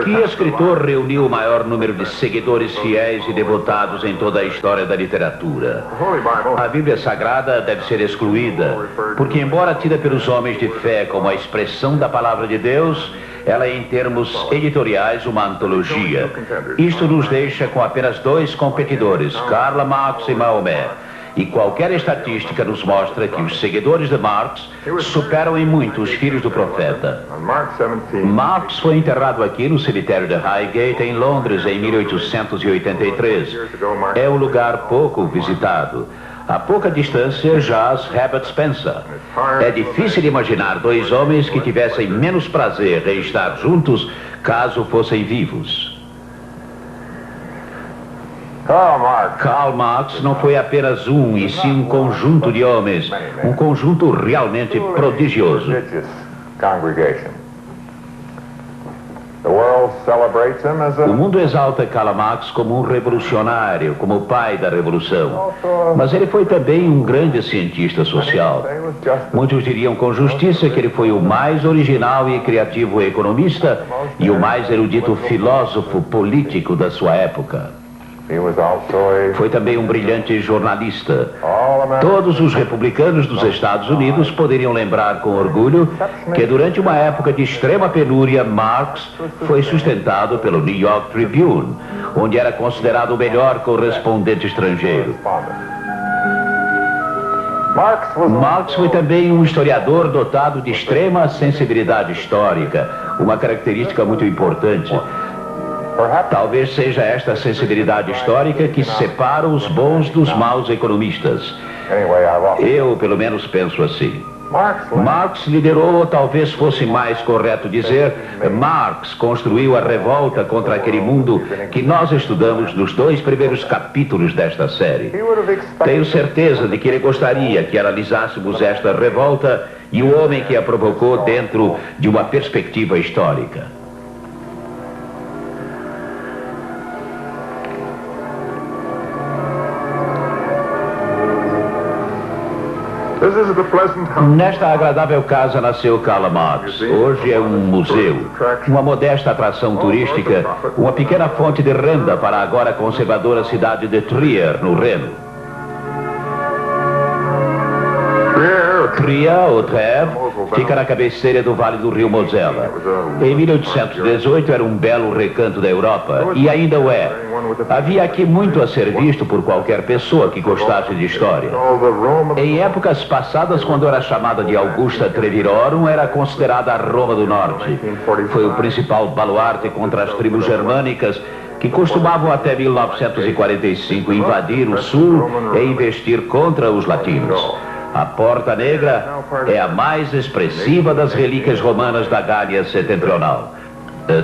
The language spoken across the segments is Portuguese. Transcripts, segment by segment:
Que escritor reuniu o maior número de seguidores fiéis e devotados em toda a história da literatura? A Bíblia Sagrada deve ser excluída, porque embora tida pelos homens de fé como a expressão da palavra de Deus, ela é, em termos editoriais, uma antologia. Isto nos deixa com apenas dois competidores, Karl Marx e Maomé. E qualquer estatística nos mostra que os seguidores de Marx superam em muito os filhos do profeta. Marx foi enterrado aqui no cemitério de Highgate, em Londres, em 1883. É um lugar pouco visitado. A pouca distância jaz Herbert Spencer. É difícil imaginar dois homens que tivessem menos prazer em estar juntos caso fossem vivos. Karl Marx não foi apenas um, e sim um conjunto de homens. Um conjunto realmente prodigioso. O mundo exalta Karl Marx como um revolucionário, como o pai da revolução. Mas ele foi também um grande cientista social. Muitos diriam com justiça que ele foi o mais original e criativo economista e o mais erudito filósofo político da sua época. Foi também um brilhante jornalista. Todos os republicanos dos Estados Unidos poderiam lembrar com orgulho que durante uma época de extrema penúria, Marx foi sustentado pelo New York Tribune, onde era considerado o melhor correspondente estrangeiro. Marx foi também um historiador dotado de extrema sensibilidade histórica, uma característica muito importante. Talvez seja esta sensibilidade histórica que separa os bons dos maus economistas. Eu, pelo menos, penso assim. Marx liderou, ou talvez fosse mais correto dizer, Marx construiu a revolta contra aquele mundo que nós estudamos nos 2 primeiros capítulos desta série. Tenho certeza de que ele gostaria que analisássemos esta revolta e o homem que a provocou dentro de uma perspectiva histórica. Nesta agradável casa nasceu Karl Marx. Hoje é um museu, uma modesta atração turística, uma pequena fonte de renda para a agora conservadora cidade de Trier, no Reno. Trier, ou Trèves, fica na cabeceira do Vale do Rio Mosela. Em 1818 era um belo recanto da Europa, e ainda o é. Havia aqui muito a ser visto por qualquer pessoa que gostasse de história. Em épocas passadas, quando era chamada de Augusta Trevirorum, era considerada a Roma do Norte. Foi o principal baluarte contra as tribos germânicas que costumavam até 1945 invadir o sul e investir contra os latinos. A Porta Negra é a mais expressiva das relíquias romanas da Gália Setentrional.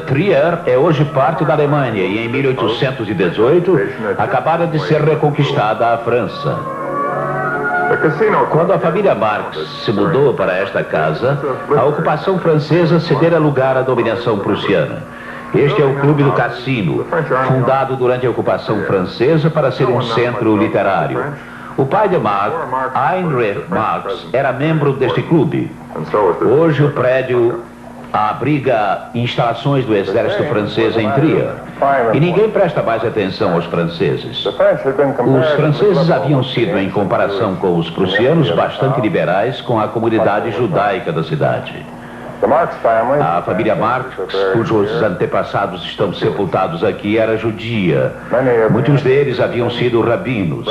Trier é hoje parte da Alemanha e em 1818 acabara de ser reconquistada a França. Quando a família Marx se mudou para esta casa, a ocupação francesa cedera lugar à dominação prussiana. Este é o Clube do Cassino, fundado durante a ocupação francesa para ser um centro literário. O pai de Marx, Heinrich Marx, era membro deste clube. Hoje o prédio abriga instalações do exército francês em Trier. E ninguém presta mais atenção aos franceses. Os franceses haviam sido, em comparação com os prussianos, bastante liberais com a comunidade judaica da cidade. A família Marx, cujos antepassados estão sepultados aqui, era judia. Muitos deles haviam sido rabinos.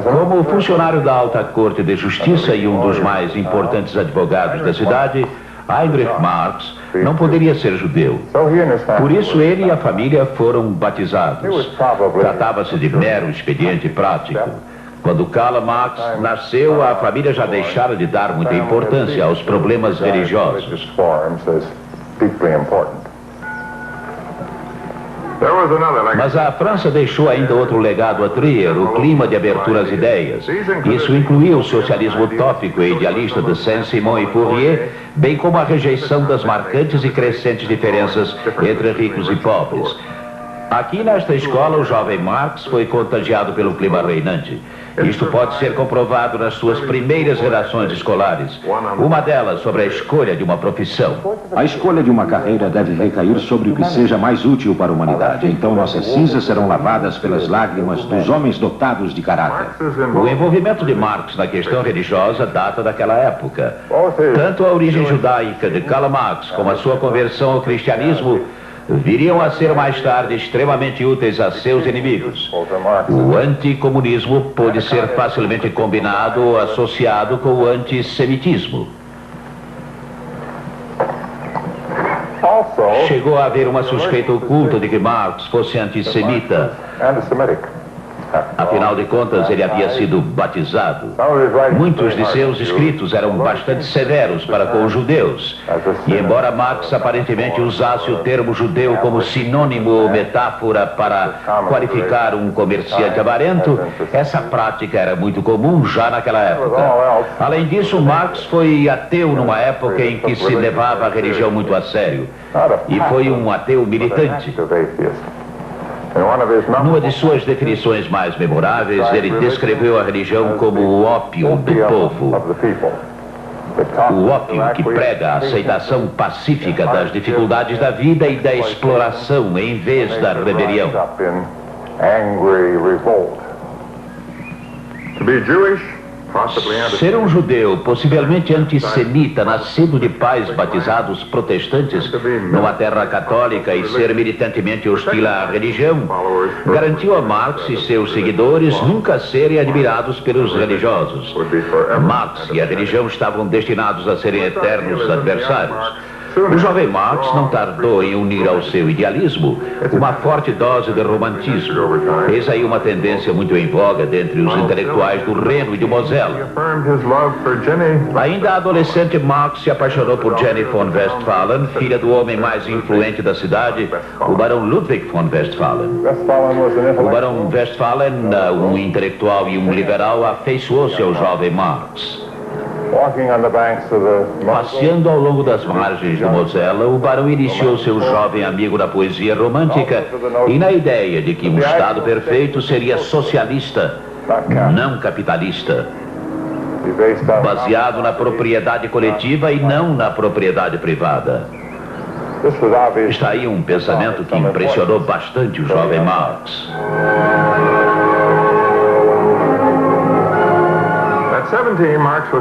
Como funcionário da Alta Corte de Justiça e um dos mais importantes advogados da cidade, Heinrich Marx não poderia ser judeu. Por isso ele e a família foram batizados. Tratava-se de mero expediente prático. Quando Karl Marx nasceu, a família já deixara de dar muita importância aos problemas religiosos. Mas a França deixou ainda outro legado a Trier, o clima de abertura às ideias. Isso incluía o socialismo utópico e idealista de Saint-Simon e Fourier, bem como a rejeição das marcantes e crescentes diferenças entre ricos e pobres. Aqui nesta escola, o jovem Marx foi contagiado pelo clima reinante. Isto pode ser comprovado nas suas primeiras redações escolares. Uma delas sobre a escolha de uma profissão. A escolha de uma carreira deve recair sobre o que seja mais útil para a humanidade. Então nossas cinzas serão lavadas pelas lágrimas dos homens dotados de caráter. O envolvimento de Marx na questão religiosa data daquela época. Tanto a origem judaica de Karl Marx como a sua conversão ao cristianismo viriam a ser mais tarde extremamente úteis a seus inimigos. O anticomunismo pôde ser facilmente combinado ou associado com o antissemitismo. Chegou a haver uma suspeita oculta de que Marx fosse antissemita. Afinal de contas, ele havia sido batizado. Muitos de seus escritos eram bastante severos para com os judeus. E embora Marx aparentemente usasse o termo judeu como sinônimo ou metáfora para qualificar um comerciante avarento, essa prática era muito comum já naquela época. Além disso, Marx foi ateu numa época em que se levava a religião muito a sério. E foi um ateu militante. Numa de suas definições mais memoráveis, ele descreveu a religião como o ópio do povo. O ópio que prega a aceitação pacífica das dificuldades da vida e da exploração em vez da rebelião. Ser um judeu, possivelmente antissemita, nascido de pais batizados protestantes numa terra católica e ser militantemente hostil à religião, garantiu a Marx e seus seguidores nunca serem admirados pelos religiosos. Marx e a religião estavam destinados a serem eternos adversários. O jovem Marx não tardou em unir ao seu idealismo uma forte dose de romantismo. Eis aí uma tendência muito em voga dentre os intelectuais do Reno e do Mosela. Ainda adolescente, Marx se apaixonou por Jenny von Westphalen, filha do homem mais influente da cidade, o barão Ludwig von Westphalen. O barão Westphalen, um intelectual e um liberal, afeiçoou-se ao jovem Marx. Passeando ao longo das margens do Mosela, o barão iniciou seu jovem amigo na poesia romântica e na ideia de que um Estado perfeito seria socialista, não capitalista, baseado na propriedade coletiva e não na propriedade privada. Está aí um pensamento que impressionou bastante o jovem Marx.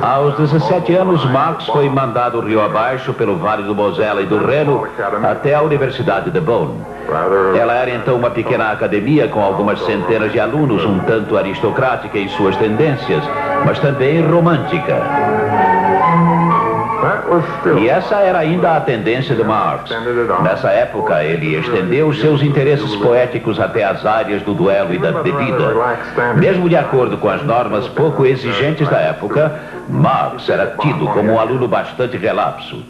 Aos 17 anos, Marx foi mandado rio abaixo pelo Vale do Mosela e do Reno até a Universidade de Bonn. Ela era então uma pequena academia com algumas centenas de alunos, um tanto aristocrática em suas tendências, mas também romântica. E essa era ainda a tendência de Marx. Nessa época, ele estendeu os seus interesses poéticos até as áreas do duelo e da bebida. Mesmo de acordo com as normas pouco exigentes da época, Marx era tido como um aluno bastante relapso.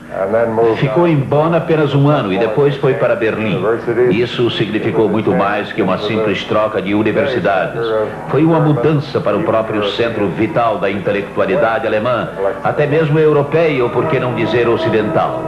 Ficou em Bonn apenas um ano e depois foi para Berlim. Isso significou muito mais que uma simples troca de universidades. Foi uma mudança para o próprio centro vital da intelectualidade alemã, até mesmo europeia, ou por que não dizer ocidental.